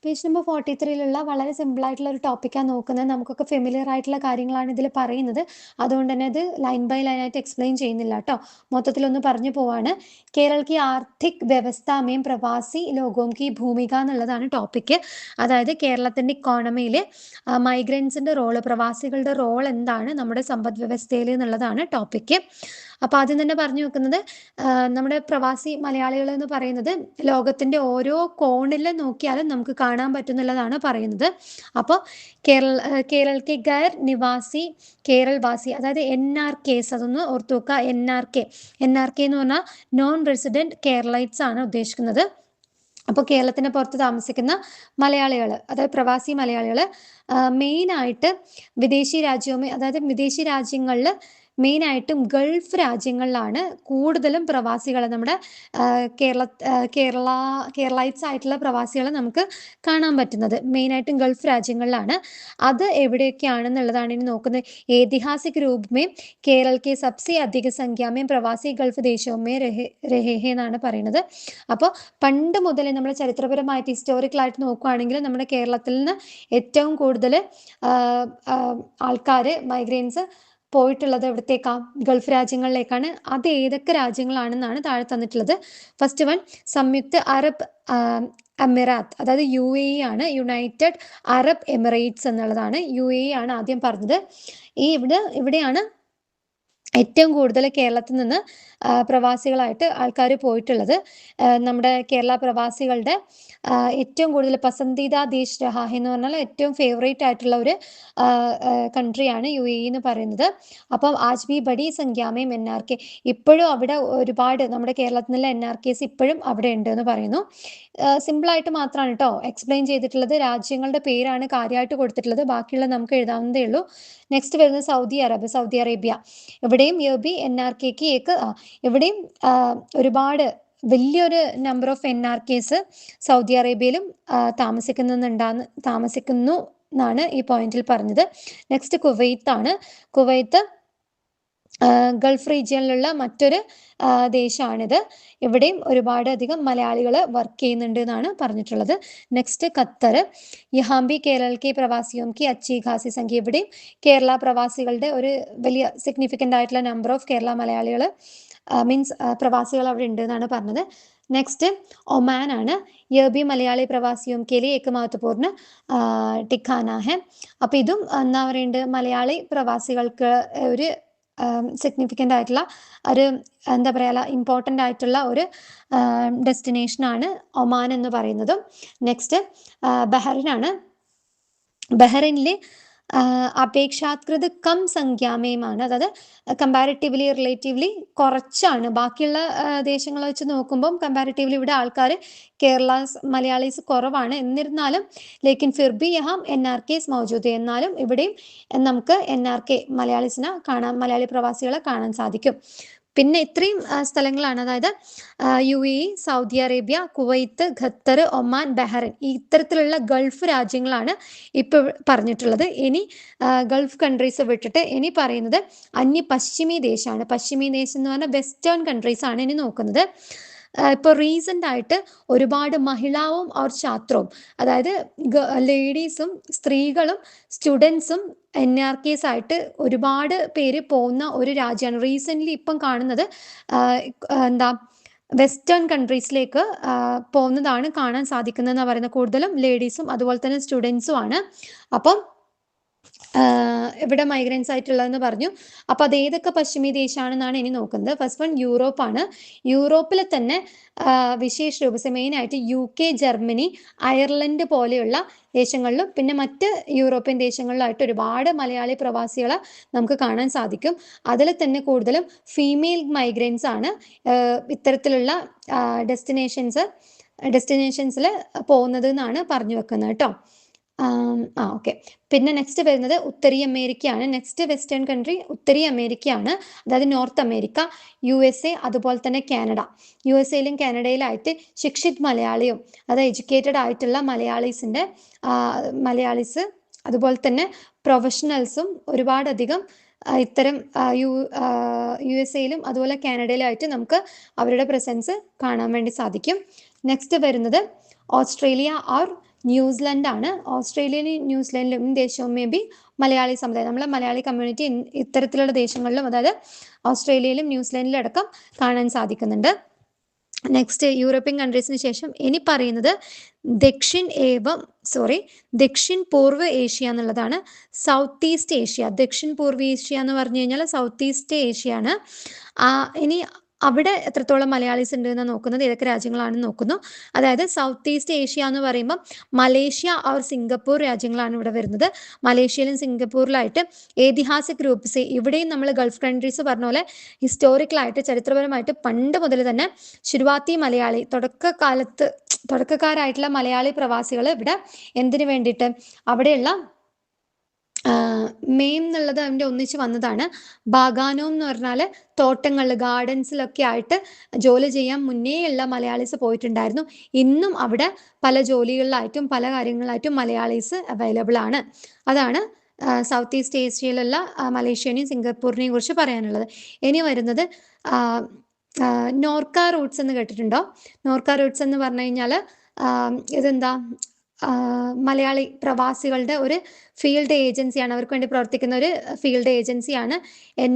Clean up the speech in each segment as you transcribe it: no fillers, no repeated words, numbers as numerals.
Page number 43 വളരെ simple ആയിട്ടുള്ള ഒരു ടോപ്പിക്കാണ് നോക്കുന്നത്. നമുക്കൊക്കെ ഫെമിലിയർ ആയിട്ടുള്ള കാര്യങ്ങളാണ് ഇതിൽ പറയുന്നത്. അതുകൊണ്ട് തന്നെ അത് ലൈൻ ബൈ ലൈൻ ആയിട്ട് എക്സ്പ്ലെയിൻ ചെയ്യുന്നില്ല കേട്ടോ. മൊത്തത്തിലൊന്ന് പറഞ്ഞു പോവാണ്. കേരൾ की आर्थिक व्यवस्था में പ്രവാസി ലോകോം की ഭൂമിക എന്നുള്ളതാണ് ടോപ്പിക്ക്. അതായത് കേരളത്തിൻ്റെ ഇക്കോണമിയിൽ മൈഗ്രൻസിൻ്റെ റോള്, പ്രവാസികളുടെ റോൾ എന്താണ് നമ്മുടെ സമ്പദ് വ്യവസ്ഥയിൽ എന്നുള്ളതാണ് ടോപ്പിക്ക്. അപ്പോൾ ആദ്യം തന്നെ പറഞ്ഞു വെക്കുന്നത് നമ്മുടെ പ്രവാസി മലയാളികൾ എന്ന് പറയുന്നത് ലോകത്തിൻ്റെ ഓരോ കോണിൽ നോക്കിയാലും നമുക്ക് കാണാൻ പറ്റുന്നുള്ളതാണ് പറയുന്നത്. അപ്പോൾ കേരള ഗൈർ നിവാസി കേരൾവാസി, അതായത് NRKs, അതൊന്ന് ഓർത്തു വെക്കുക. NRK എന്ന് പറഞ്ഞാൽ നോൺ റെസിഡൻറ്റ് കേരളൈറ്റ്സ് ആണ് ഉദ്ദേശിക്കുന്നത്. അപ്പോൾ കേരളത്തിന് പുറത്ത് താമസിക്കുന്ന മലയാളികൾ, അതായത് പ്രവാസി മലയാളികൾ മെയിനായിട്ട് വിദേശി രാജ്യങ്ങളിൽ മെയിനായിട്ടും ഗൾഫ് രാജ്യങ്ങളിലാണ് കൂടുതലും പ്രവാസികൾ, നമ്മുടെ കേരളൈറ്റ്സ് ആയിട്ടുള്ള പ്രവാസികളെ നമുക്ക് കാണാൻ പറ്റുന്നത്. മെയിനായിട്ടും ഗൾഫ് രാജ്യങ്ങളിലാണ്. അത് എവിടെയൊക്കെയാണെന്നുള്ളതാണ് ഇനി നോക്കുന്നത്. ऐतिहासिक रूप में केरल के सबसे अधिक संख्या में प्रवासी गल्फ देशों में रहे എന്നാണ് പറയുന്നത്. അപ്പോൾ പണ്ട് മുതലേ നമ്മൾ ചരിത്രപരമായിട്ട് ഹിസ്റ്റോറിക്കലായിട്ട് നോക്കുകയാണെങ്കിൽ നമ്മുടെ കേരളത്തിൽ നിന്ന് ഏറ്റവും കൂടുതൽ ആൾക്കാർ മൈഗ്രൻസ് പോയിട്ടുള്ളത് എവിടത്തേക്കാണ്? ഗൾഫ് രാജ്യങ്ങളിലേക്കാണ്. അത് ഏതൊക്കെ രാജ്യങ്ങളാണെന്നാണ് താഴെ തന്നിട്ടുള്ളത്. ഫസ്റ്റ് വൺ സംയുക്ത അറബ് എമിറാത്ത്, അതായത് UAE ആണ്. യുണൈറ്റഡ് അറബ് എമിറേറ്റ്സ് എന്നുള്ളതാണ്. UAE ആണ് ആദ്യം പറഞ്ഞത്. ഇവിടെയാണ് ഏറ്റവും കൂടുതൽ കേരളത്തിൽ നിന്ന് പ്രവാസികളായിട്ട് ആൾക്കാർ പോയിട്ടുള്ളത്. നമ്മുടെ കേരള പ്രവാസികളുടെ ഏറ്റവും കൂടുതൽ പസന്തീദ ദേശ് രഹാ എന്ന് പറഞ്ഞാൽ ഏറ്റവും ഫേവറേറ്റ് ആയിട്ടുള്ള ഒരു കൺട്രിയാണ് UAE എന്ന് പറയുന്നത്. അപ്പം ആജ് ബി ബഡി സംഖ്യാമയും NRK, ഇപ്പോഴും അവിടെ ഒരുപാട് നമ്മുടെ കേരളത്തിൽ നിന്നുള്ള NRKs ഇപ്പോഴും അവിടെ ഉണ്ട് എന്ന് പറയുന്നു. സിമ്പിളായിട്ട് മാത്രമാണ് കേട്ടോ എക്സ്പ്ലെയിൻ ചെയ്തിട്ടുള്ളത്. രാജ്യങ്ങളുടെ പേരാണ് കാര്യമായിട്ട് കൊടുത്തിട്ടുള്ളത്, ബാക്കിയുള്ള നമുക്ക് എഴുതാവുന്നതേ ഉള്ളൂ. നെക്സ്റ്റ് വരുന്നത് സൗദി അറേബ്യ. ഇവിടെയും NRKക്ക് ഇവിടെയും ഒരുപാട് വലിയൊരു നമ്പർ ഓഫ് NRKs സൗദി അറേബ്യയിലും താമസിക്കുന്നു എന്നാണ് ഈ പോയിന്റിൽ പറഞ്ഞത്. നെക്സ്റ്റ് കുവൈത്ത് ആണ്. കുവൈത്ത് ഗൾഫ് റീജിയനിലുള്ള മറ്റൊരു ദേശമാണിത്. ഇവിടെയും ഒരുപാട് അധികം മലയാളികൾ വർക്ക് ചെയ്യുന്നുണ്ട് എന്നാണ് പറഞ്ഞിട്ടുള്ളത്. Next Qatar. യഹാംബി കേരള പ്രവാസിയോം കി അച്ചി ഖാസി സംഖ്യ. ഇവിടെയും കേരള പ്രവാസികളുടെ ഒരു വലിയ സിഗ്നിഫിക്കൻ്റ് ആയിട്ടുള്ള നമ്പർ ഓഫ് കേരള മലയാളികൾ മീൻസ് പ്രവാസികൾ അവിടെ ഉണ്ട് എന്നാണ് പറഞ്ഞത്. നെക്സ്റ്റ് ഒമാൻ ആണ്. യബി മലയാളി പ്രവാസിയോം കെ ലിയെ ഏക മഹത്വപൂർണ്ണ ഠിക്കാന ഹെ. അപ്പോൾ ഇതും എന്താ പറയുന്നത്, മലയാളി പ്രവാസികൾക്ക് ഒരു സിഗ്നിഫിക്കൻ്റ് ആയിട്ടുള്ള ഒരു എന്താ പറയുക ഇമ്പോർട്ടൻ്റ് ആയിട്ടുള്ള ഒരു ഡെസ്റ്റിനേഷനാണ് ഒമാൻ എന്ന് പറയുന്നതും. നെക്സ്റ്റ് ബഹ്റിനാണ്. ബഹ്റിനിൽ അപേക്ഷാത്കൃത കം സംഖ്യാമയമാണ്, അതായത് റിലേറ്റീവ്ലി കുറച്ചാണ്. ബാക്കിയുള്ള ദേശങ്ങൾ വെച്ച് നോക്കുമ്പം കമ്പാരിറ്റീവ്ലി ഇവിടെ ആൾക്കാർ മലയാളീസ് കുറവാണ്. എന്നിരുന്നാലും ലേക്കിൻ ഫിർബി യഹാം NRKs മൗജൂദ്, എന്നാലും ഇവിടെയും നമുക്ക് NRK മലയാളി പ്രവാസികളെ കാണാൻ സാധിക്കും. പിന്നെ ഇത്രയും സ്ഥലങ്ങളാണ്, അതായത് UAE, Saudi Arabia, Kuwait, Qatar, Oman, Bahrain, ഈ ഇത്തരത്തിലുള്ള ഗൾഫ് രാജ്യങ്ങളാണ് ഇപ്പോൾ പറഞ്ഞിട്ടുള്ളത്. ഇനി ഗൾഫ് കൺട്രീസ് വിട്ടിട്ട് ഇനി പറയുന്നത് പശ്ചിമി ദേശമാണ്. പശ്ചിമി ദേശം എന്ന് പറഞ്ഞാൽ വെസ്റ്റേൺ കൺട്രീസ് ആണ് ഇനി നോക്കുന്നത്. ഇപ്പോൾ റീസെൻ്റ് ആയിട്ട് ഒരുപാട് മഹിളാവും ഓർ ഛാത്രവും, അതായത് ലേഡീസും സ്ത്രീകളും സ്റ്റുഡൻസും NRKs ആയിട്ട് ഒരുപാട് പേര് പോകുന്ന ഒരു രാജ്യമാണ്. റീസെൻ്റ്ലി ഇപ്പം കാണുന്നത് വെസ്റ്റേൺ കൺട്രീസിലേക്ക് പോകുന്നതാണ് കാണാൻ സാധിക്കുന്നതെന്ന് പറയുന്നത്. കൂടുതലും ലേഡീസും അതുപോലെ തന്നെ സ്റ്റുഡൻസും ആണ്. അപ്പം ഇവിടെ മൈഗ്രൻസ് ആയിട്ടുള്ളതെന്ന് പറഞ്ഞു. അപ്പോൾ അത് ഏതൊക്കെ പശ്ചിമി ദേശമാണെന്നാണ് ഇനി നോക്കുന്നത്. ഫസ്റ്റ് വൺ യൂറോപ്പാണ്. യൂറോപ്പിലെ തന്നെ വിശേഷ രൂപസ് മെയിനായിട്ട് UK, ജർമ്മനി, അയർലൻഡ് പോലെയുള്ള ദേശങ്ങളിലും പിന്നെ മറ്റ് യൂറോപ്യൻ ദേശങ്ങളിലായിട്ട് ഒരുപാട് മലയാളി പ്രവാസികളെ നമുക്ക് കാണാൻ സാധിക്കും. അതിൽ തന്നെ കൂടുതലും ഫീമെയിൽ മൈഗ്രൻസ് ആണ് ഇത്തരത്തിലുള്ള ഡെസ്റ്റിനേഷൻസിൽ പോകുന്നത് എന്നാണ് പറഞ്ഞു വെക്കുന്നത് കേട്ടോ. ഓക്കെ. പിന്നെ നെക്സ്റ്റ് വരുന്നത് ഉത്തരീയ അമേരിക്കയാണ്. നെക്സ്റ്റ് വെസ്റ്റേൺ കൺട്രി ഉത്തരീയ അമേരിക്കയാണ്, അതായത് നോർത്ത് അമേരിക്ക, USA, അതുപോലെ തന്നെ കാനഡ. USA-യിലും കാനഡയിലായിട്ട് ശിക്ഷിത് മലയാളിയും, അതായത് എഡ്യൂക്കേറ്റഡ് ആയിട്ടുള്ള മലയാളീസ് അതുപോലെ തന്നെ പ്രൊഫഷണൽസും ഒരുപാടധികം ഇത്തരം USA-യിലും അതുപോലെ കാനഡയിലായിട്ട് നമുക്ക് അവരുടെ പ്രസൻസ് കാണാൻ വേണ്ടി സാധിക്കും. നെക്സ്റ്റ് വരുന്നത് ഓസ്ട്രേലിയ ഓർ ന്യൂസിലൻഡ് ആണ്. ഓസ്ട്രേലിയയിലും ന്യൂസിലൻഡിലും ദേശവും മേ ബി മലയാളി സമുദായം, നമ്മളെ മലയാളി കമ്മ്യൂണിറ്റി ഇത്തരത്തിലുള്ള ദേശങ്ങളിലും, അതായത് ഓസ്ട്രേലിയയിലും ന്യൂസിലൻഡിലും അടക്കം കാണാൻ സാധിക്കുന്നുണ്ട്. നെക്സ്റ്റ് യൂറോപ്യൻ കൺട്രീസിന് ശേഷം ഇനി പറയുന്നത് ദക്ഷിൺ പൂർവ്വ ഏഷ്യ എന്നുള്ളതാണ്. സൗത്ത് ഈസ്റ്റ് ഏഷ്യ, ദക്ഷിൺ പൂർവ്വ ഏഷ്യ എന്ന് പറഞ്ഞു കഴിഞ്ഞാൽ സൗത്ത് ഈസ്റ്റ് ഏഷ്യ ആണ്. ഇനി അവിടെ എത്രത്തോളം മലയാളീസ് ഉണ്ട് എന്ന് നോക്കുന്നത്, ഏതൊക്കെ രാജ്യങ്ങളാണെന്ന് നോക്കുന്നു. അതായത് സൗത്ത് ഈസ്റ്റ് ഏഷ്യ എന്ന് പറയുമ്പോൾ മലേഷ്യ ഓർ സിംഗപ്പൂർ രാജ്യങ്ങളാണ് ഇവിടെ വരുന്നത്. മലേഷ്യയിലും സിംഗപ്പൂരിലായിട്ട് ഏതിഹാസിക് ഗ്രൂപ്പ്സ്, ഇവിടെയും നമ്മൾ ഗൾഫ് കൺട്രീസ് പറഞ്ഞ പോലെ ഹിസ്റ്റോറിക്കലായിട്ട് ചരിത്രപരമായിട്ട് പണ്ട് മുതൽ തന്നെ ശുരുവാത്തി മലയാളി, തുടക്കക്കാരായിട്ടുള്ള മലയാളി പ്രവാസികൾ ഇവിടെ എന്തിനു വേണ്ടിയിട്ട് അവിടെയുള്ള മെയിം എന്നുള്ളത് അതിൻ്റെ ഒന്നിച്ച് വന്നതാണ്. ബാഗാനോ എന്ന് പറഞ്ഞാൽ തോട്ടങ്ങളിൽ, ഗാർഡൻസിലൊക്കെ ആയിട്ട് ജോലി ചെയ്യാൻ മുന്നേയുള്ള മലയാളീസ് പോയിട്ടുണ്ടായിരുന്നു. ഇന്നും അവിടെ പല ജോലികളിലായിട്ടും പല കാര്യങ്ങളായിട്ടും മലയാളീസ് അവൈലബിൾ ആണ്. അതാണ് സൗത്ത് ഈസ്റ്റ് ഏഷ്യയിലുള്ള മലേഷ്യനെയും സിംഗപ്പൂരിനെയും കുറിച്ച് പറയാനുള്ളത്. ഇനി വരുന്നത് നോർക്ക റൂട്ട്സ് എന്ന് കേട്ടിട്ടുണ്ടോ? നോർക്ക റൂട്ട്സ് എന്ന് പറഞ്ഞു കഴിഞ്ഞാൽ ഇതെന്താ, മലയാളി പ്രവാസികളുടെ ഒരു ഫീൽഡ് ഏജൻസിയാണ്, അവർക്ക് വേണ്ടി പ്രവർത്തിക്കുന്ന ഒരു ഫീൽഡ് ഏജൻസിയാണ്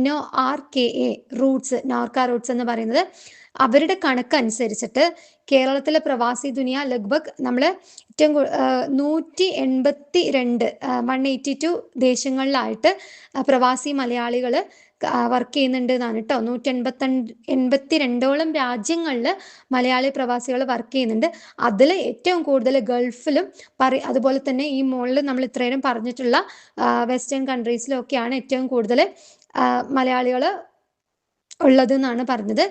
NORKA റൂട്ട്സ്, നോർക്ക റൂട്ട്സ് എന്ന് പറയുന്നത്. അവരുടെ കണക്കനുസരിച്ചിട്ട് കേരളത്തിലെ പ്രവാസി ദുനിയ ലഗ്ഭഗ് നമ്മൾ ഏറ്റവും 182 ദേശങ്ങളിലായിട്ട് പ്രവാസി മലയാളികൾ വർക്ക് ചെയ്യുന്നുണ്ട് എന്നാണ് കേട്ടോ. 182 രാജ്യങ്ങളിൽ മലയാളി പ്രവാസികൾ വർക്ക് ചെയ്യുന്നുണ്ട്. അതിൽ ഏറ്റവും കൂടുതൽ ഗൾഫിലും അതുപോലെ തന്നെ ഈ മുകളിൽ നമ്മൾ ഇത്രയും പറഞ്ഞിട്ടുള്ള വെസ്റ്റേൺ കൺട്രീസിലും ഒക്കെയാണ് ഏറ്റവും കൂടുതൽ മലയാളികൾ ഉള്ളത് എന്നാണ് പറഞ്ഞത്.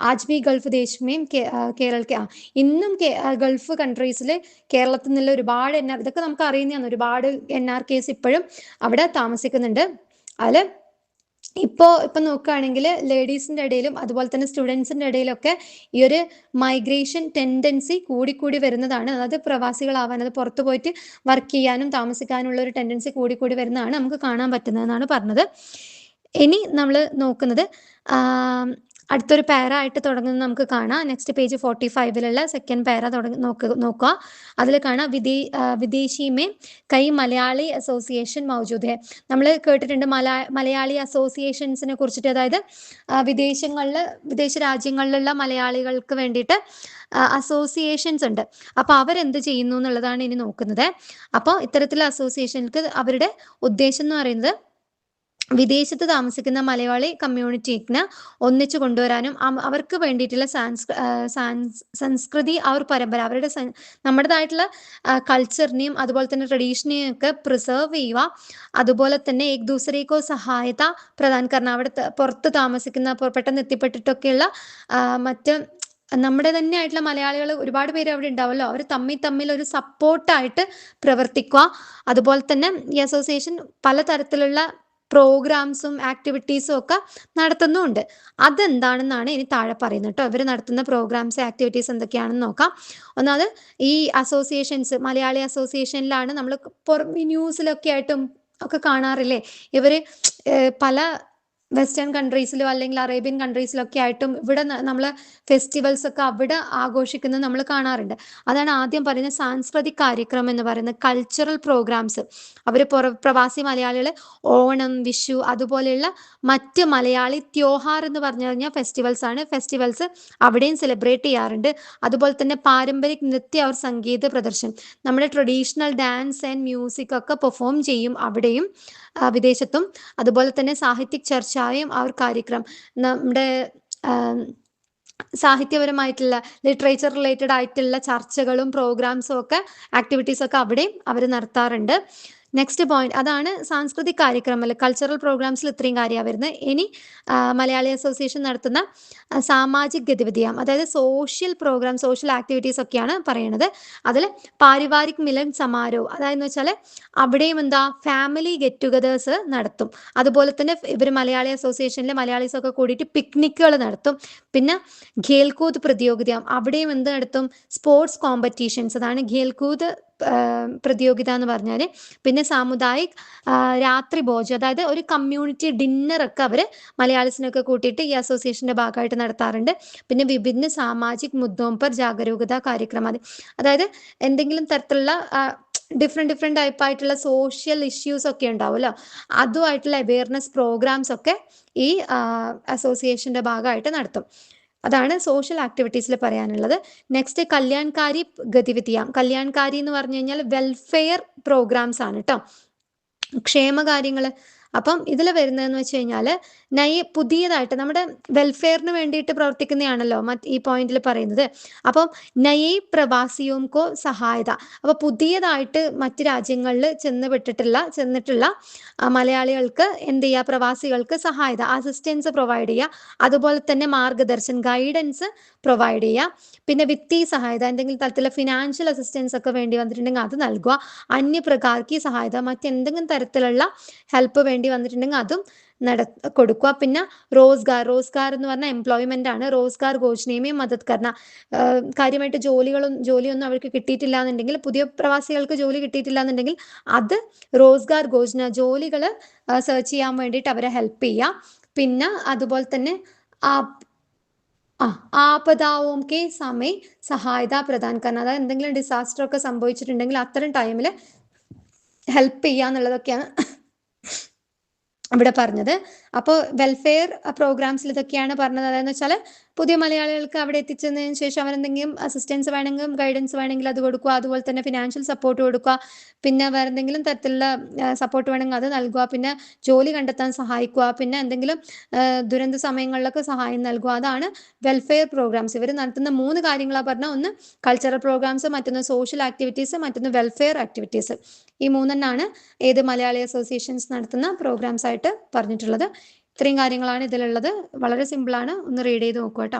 ആജ് ബി ഗൾഫ് ദേശമേയും ഇന്നും ഗൾഫ് കൺട്രീസിൽ കേരളത്തിൽ നിന്നുള്ള ഒരുപാട് ഇതൊക്കെ നമുക്ക് അറിയുന്നതാണ്, ഒരുപാട് NRKs ഇപ്പോഴും അവിടെ താമസിക്കുന്നുണ്ട്. അതിൽ ഇപ്പം നോക്കുകയാണെങ്കിൽ ലേഡീസിൻ്റെ ഇടയിലും അതുപോലെ തന്നെ സ്റ്റുഡൻസിൻ്റെ ഇടയിലൊക്കെ ഈ ഒരു മൈഗ്രേഷൻ ടെൻഡൻസി കൂടിക്കൂടി വരുന്നതാണ്. അതായത് പ്രവാസികളാവാൻ, അത് പുറത്തു പോയിട്ട് വർക്ക് ചെയ്യാനും താമസിക്കാനുള്ള ഒരു ടെൻഡൻസി കൂടിക്കൂടി വരുന്നതാണ് നമുക്ക് കാണാൻ പറ്റുന്നതെന്നാണ് പറഞ്ഞത്. ഇനി നമ്മൾ നോക്കുന്നത് അടുത്തൊരു പാര ആയിട്ട് തുടങ്ങുന്നത് നമുക്ക് കാണാം. നെക്സ്റ്റ് പേജ് 45 സെക്കൻഡ് പാര നോക്കുക. അതിൽ കാണാം വിദേശി കൈ മലയാളി അസോസിയേഷൻ മൗജൂദ് ഹെ. നമ്മൾ കേട്ടിട്ടുണ്ട് മലയാളി അസോസിയേഷൻസിനെ കുറിച്ചിട്ട്, അതായത് വിദേശ രാജ്യങ്ങളിലുള്ള മലയാളികൾക്ക് വേണ്ടിയിട്ട് അസോസിയേഷൻസ് ഉണ്ട്. അപ്പോൾ അവരെന്ത് ചെയ്യുന്നു എന്നുള്ളതാണ് ഇനി നോക്കുന്നത്. അപ്പോൾ ഇത്തരത്തിലുള്ള അസോസിയേഷൻക്ക് അവരുടെ ഉദ്ദേശം എന്ന് പറയുന്നത് വിദേശത്ത് താമസിക്കുന്ന മലയാളി കമ്മ്യൂണിറ്റിനെ ഒന്നിച്ചു കൊണ്ടുവരാനും അവർക്ക് വേണ്ടിയിട്ടുള്ള സംസ്കൃതി, ആ ഒരു പരമ്പര, അവരുടെ നമ്മുടേതായിട്ടുള്ള കൾച്ചറിനെയും അതുപോലെ തന്നെ ട്രഡീഷനെയും ഒക്കെ പ്രിസർവ് ചെയ്യുക. അതുപോലെ തന്നെ ഏക് ദൂസരേക്കോ സഹായത പ്രദാൻ കർണ, അവിടെ പുറത്ത് താമസിക്കുന്ന പെട്ടെന്ന് എത്തിപ്പെട്ടിട്ടൊക്കെയുള്ള മറ്റ് നമ്മുടെ തന്നെ ആയിട്ടുള്ള മലയാളികൾ ഒരുപാട് പേര് അവിടെ ഉണ്ടാവുമല്ലോ, അവർ തമ്മിൽ ഒരു സപ്പോർട്ടായിട്ട് പ്രവർത്തിക്കുക. അതുപോലെ തന്നെ ഈ അസോസിയേഷൻ പലതരത്തിലുള്ള പ്രോഗ്രാംസും ആക്ടിവിറ്റീസും ഒക്കെ നടത്തുന്നുമുണ്ട്. അതെന്താണെന്നാണ് ഇനി താഴെ പറയുന്നത് കേട്ടോ. ഇവർ നടത്തുന്ന പ്രോഗ്രാംസ് ആക്ടിവിറ്റീസ് എന്തൊക്കെയാണെന്ന് നോക്കാം. ഒന്നാമത് ഈ അസോസിയേഷൻസ്, മലയാളി അസോസിയേഷനിലാണ് നമ്മൾ ന്യൂസിലൊക്കെ ആയിട്ടും ഒക്കെ കാണാറില്ലേ, ഇവർ പല വെസ്റ്റേൺ കൺട്രീസിലോ അല്ലെങ്കിൽ അറേബ്യൻ കൺട്രീസിലൊക്കെ ആയിട്ടും ഇവിടെ നമ്മൾ ഫെസ്റ്റിവൽസ് ഒക്കെ അവിടെ ആഘോഷിക്കുന്നത് നമ്മൾ കാണാറുണ്ട്. അതാണ് ആദ്യം പറയുന്ന സാംസ്കൃതിക കാര്യക്രമം എന്ന് പറയുന്നത്, കൾച്ചറൽ പ്രോഗ്രാംസ്. അവർ പ്രവാസി മലയാളികൾ ഓണം, വിഷു അതുപോലെയുള്ള മറ്റ് മലയാളി ത്യോഹാർ എന്ന് പറഞ്ഞു കഴിഞ്ഞാൽ ഫെസ്റ്റിവൽസ് അവിടെയും സെലിബ്രേറ്റ് ചെയ്യാറുണ്ട്. അതുപോലെ തന്നെ പാരമ്പര്യ നൃത്യ അവർ സംഗീത പ്രദർശനം, നമ്മുടെ ട്രഡീഷണൽ ഡാൻസ് ആൻഡ് മ്യൂസിക് ഒക്കെ പെർഫോം ചെയ്യും അവിടെയും വിദേശത്തും. അതുപോലെ തന്നെ സാഹിത്യക് ചർച്ചയും ആ ഒരു കാര്യക്രമം, നമ്മുടെ സാഹിത്യപരമായിട്ടുള്ള ലിറ്ററേച്ചർ റിലേറ്റഡ് ആയിട്ടുള്ള ചർച്ചകളും പ്രോഗ്രാംസും ഒക്കെ ആക്ടിവിറ്റീസ് ഒക്കെ അവിടെയും അവർ നടത്താറുണ്ട്. നെക്സ്റ്റ് പോയിന്റ് അതാണ് സാംസ്കൃതിക കാര്യക്രമം, കൾച്ചറൽ പ്രോഗ്രാംസിൽ ഇത്രയും കാര്യമാണ് വരുന്നത്. ഇനി മലയാളി അസോസിയേഷൻ നടത്തുന്ന സാമാജിക് ഗതിവിധിയാം, അതായത് സോഷ്യൽ പ്രോഗ്രാം, സോഷ്യൽ ആക്ടിവിറ്റീസ് ഒക്കെയാണ് പറയുന്നത്. അതിൽ പാരിവാരിക് മിലൻ സമാരോഹ്, അതായത് വെച്ചാൽ അവിടെയും ഫാമിലി ഗെറ്റ് ടുഗദേഴ്സ് നടത്തും. അതുപോലെ തന്നെ ഇവർ മലയാളി അസോസിയേഷനിലെ മലയാളീസൊക്കെ കൂടിയിട്ട് പിക്നിക്കുകൾ നടത്തും. പിന്നെ ഖേൽകൂദ് പ്രതിയോഗിത, അവിടെയും നടത്തും, സ്പോർട്സ് കോമ്പറ്റീഷൻസ്, അതാണ് ഖേൽകൂദ് പ്രതിയോഗിത എന്ന് പറഞ്ഞാൽ. പിന്നെ സാമുദായിക് രാത്രി ഭോജനം, അതായത് ഒരു കമ്മ്യൂണിറ്റി ഡിന്നറൊക്കെ അവർ മലയാളീസിനൊക്കെ കൂട്ടിയിട്ട് ഈ അസോസിയേഷൻ്റെ ഭാഗമായിട്ട് നടത്താറുണ്ട്. പിന്നെ വിഭിന്ന സാമാജിക് മുദ്ദോം പർ ജാഗരൂകത കാര്യക്രമം, അതായത് എന്തെങ്കിലും തരത്തിലുള്ള ഡിഫറെൻറ്റ് ടൈപ്പായിട്ടുള്ള സോഷ്യൽ ഇഷ്യൂസ് ഒക്കെ ഉണ്ടാവുമല്ലോ, അതുമായിട്ടുള്ള അവെയർനെസ് പ്രോഗ്രാംസ് ഒക്കെ ഈ അസോസിയേഷൻ്റെ ഭാഗമായിട്ട് നടത്തും. അതാണ് സോഷ്യൽ ആക്ടിവിറ്റീസിൽ പറയാനുള്ളത്. നെക്സ്റ്റ് കല്യാൺകാരി ഗതിവിധിയാം. കല്യാൺകാരി എന്ന് പറഞ്ഞു കഴിഞ്ഞാൽ വെൽഫെയർ പ്രോഗ്രാംസ് ആണ് കേട്ടോ, ക്ഷേമകാര്യങ്ങൾ. അപ്പം ഇതിൽ വരുന്നതെന്ന് വെച്ച് കഴിഞ്ഞാൽ പുതിയതായിട്ട് നമ്മുടെ വെൽഫെയറിന് വേണ്ടിയിട്ട് പ്രവർത്തിക്കുന്നതാണല്ലോ ഈ പോയിന്റിൽ പറയുന്നത്. അപ്പം നയേ പ്രവാസിയോം കോ സഹായത, അപ്പോൾ പുതിയതായിട്ട് മറ്റ് രാജ്യങ്ങളിൽ ചെന്നിട്ടുള്ള മലയാളികൾക്ക് എന്ത് ചെയ്യുക, പ്രവാസികൾക്ക് സഹായത, അസിസ്റ്റൻസ് പ്രൊവൈഡ് ചെയ്യുക. അതുപോലെ തന്നെ മാർഗദർശൻ, ഗൈഡൻസ് പ്രൊവൈഡ് ചെയ്യുക. പിന്നെ വിത്തീയ സഹായത, എന്തെങ്കിലും തരത്തിലുള്ള ഫിനാൻഷ്യൽ അസിസ്റ്റൻസ് ഒക്കെ വേണ്ടി വന്നിട്ടുണ്ടെങ്കിൽ അത് നൽകുക. അന്യപ്രകാർക്കി സഹായത, മറ്റെന്തെങ്കിലും തരത്തിലുള്ള ഹെൽപ്പ് വേണ്ടി വന്നിട്ടുണ്ടെങ്കിൽ അതും കൊടുക്കുക. പിന്നെ റോസ്ഗാർ എന്ന് പറഞ്ഞാൽ എംപ്ലോയ്മെന്റ് ആണ്. റോസ്ഗാർ ഘോഷണയുമേ മദത് കർണ, കാര്യമായിട്ട് ജോലിയൊന്നും അവർക്ക് കിട്ടിയിട്ടില്ല എന്നുണ്ടെങ്കിൽ, പുതിയ പ്രവാസികൾക്ക് ജോലി കിട്ടിയിട്ടില്ല എന്നുണ്ടെങ്കിൽ അത് റോസ്ഗാർ ഘോഷണ, ജോലികൾ സെർച്ച് ചെയ്യാൻ വേണ്ടിയിട്ട് അവരെ ഹെൽപ്പ് ചെയ്യുക. പിന്നെ അതുപോലെ തന്നെ ആപദാവും കെ സമയ സഹായത പ്രദാൻ കർണ, അതായത് എന്തെങ്കിലും ഡിസാസ്റ്റർ ഒക്കെ സംഭവിച്ചിട്ടുണ്ടെങ്കിൽ അത്തരം ടൈമിൽ ഹെൽപ്പ് ചെയ്യുക എന്നുള്ളതൊക്കെയാണ് ഇവിടെ പറഞ്ഞത്. അപ്പോൾ വെൽഫെയർ പ്രോഗ്രാംസിൽ ഇതൊക്കെയാണ് പറഞ്ഞത്. അതെന്ന് വെച്ചാൽ പുതിയ മലയാളികൾക്ക് അവിടെ എത്തിച്ചതിന് ശേഷം അവരെന്തെങ്കിലും അസിസ്റ്റൻസ് വേണമെങ്കിലും ഗൈഡൻസ് വേണമെങ്കിൽ അത് കൊടുക്കുക. അതുപോലെ തന്നെ ഫിനാൻഷ്യൽ സപ്പോർട്ട് കൊടുക്കുക. പിന്നെ വേറെ എന്തെങ്കിലും തരത്തിലുള്ള സപ്പോർട്ട് വേണമെങ്കിൽ അത് നൽകുക. പിന്നെ ജോലി കണ്ടെത്താൻ സഹായിക്കുക. പിന്നെ എന്തെങ്കിലും ദുരന്ത സമയങ്ങളിലൊക്കെ സഹായം നൽകുക. അതാണ് വെൽഫെയർ പ്രോഗ്രാംസ്. ഇവർ നടത്തുന്ന 3 കാര്യങ്ങളാണ് പറഞ്ഞാൽ, ഒന്ന് കൾച്ചറൽ പ്രോഗ്രാംസ്, മറ്റൊന്ന് സോഷ്യൽ ആക്ടിവിറ്റീസ്, മറ്റൊന്ന് വെൽഫെയർ ആക്ടിവിറ്റീസ്. ഈ 3 ഏത് മലയാളി അസോസിയേഷൻസ് നടത്തുന്ന പ്രോഗ്രാംസ് ആയിട്ട് പറഞ്ഞിട്ടുള്ളത്. ഇത്രയും കാര്യങ്ങളാണ് ഇതിലുള്ളത്. വളരെ സിമ്പിളാണ്, ഒന്ന് റീഡ് ചെയ്ത് നോക്കുക കേട്ടോ.